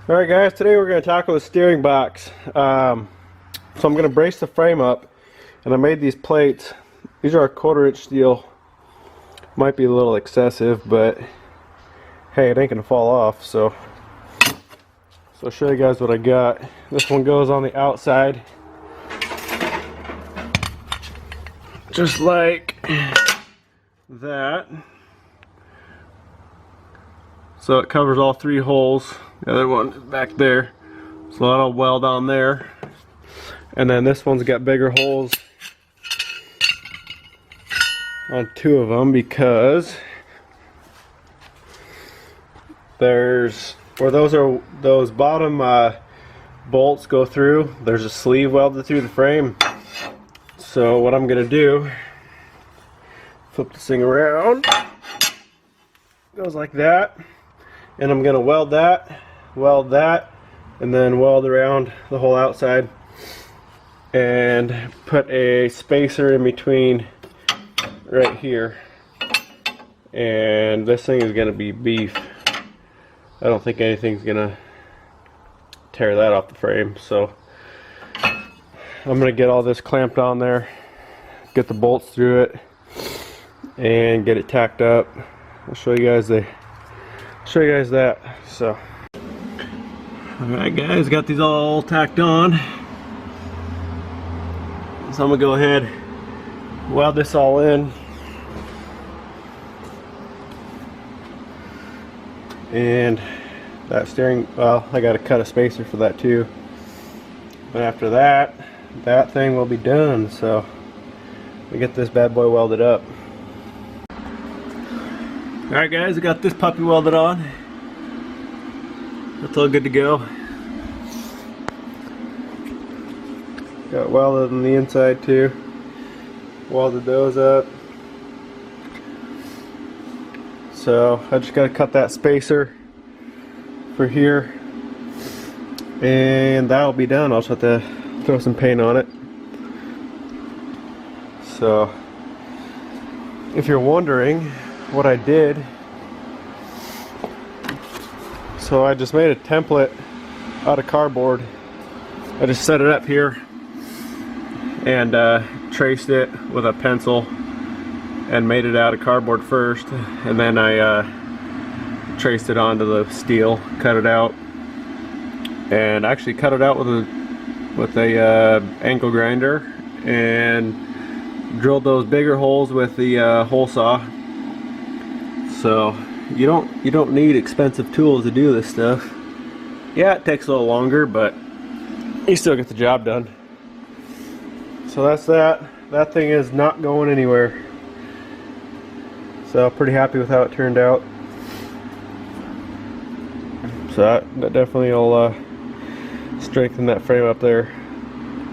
Alright guys, today we're going to tackle the steering box. So I'm going to brace the frame up, and I made these plates. These are a 1/4-inch steel. Might be a little excessive, but hey, it ain't going to fall off. So I'll show you guys what I got. This one goes on the outside, just like that. So it covers all 3 holes. The other one is back there, so that'll weld on there. And then this one's got bigger holes on 2 of them because there's where those bottom bolts go through. There's a sleeve welded through the frame. So what I'm gonna do, flip this thing around, goes like that, and I'm gonna weld that, and then weld around the whole outside and put a spacer in between right here. And this thing is gonna be beef. I don't think anything's gonna tear that off the frame, so I'm gonna get all this clamped on there, get the bolts through it, and get it tacked up. I'll show you guys that. So, alright guys, got these all tacked on. So I'm gonna go ahead, weld this all in, and that steering, well, I gotta cut a spacer for that too. But after that, that thing will be done. So we get this bad boy welded up. Alright guys, I got this puppy welded on. That's all good to go. Got welded on the inside too. Welded those up. So I just gotta cut that spacer for here, and that'll be done. I'll just have to throw some paint on it. So if you're wondering what I did, so I just made a template out of cardboard. I just set it up here and traced it with a pencil and made it out of cardboard first, and then I traced it onto the steel, cut it out, and actually cut it out with a angle grinder, and drilled those bigger holes with the hole saw. So you don't need expensive tools to do this stuff. Yeah, it takes a little longer, but you still get the job done. So that's that. That thing is not going anywhere. So pretty happy with how it turned out. So that definitely will strengthen that frame up there.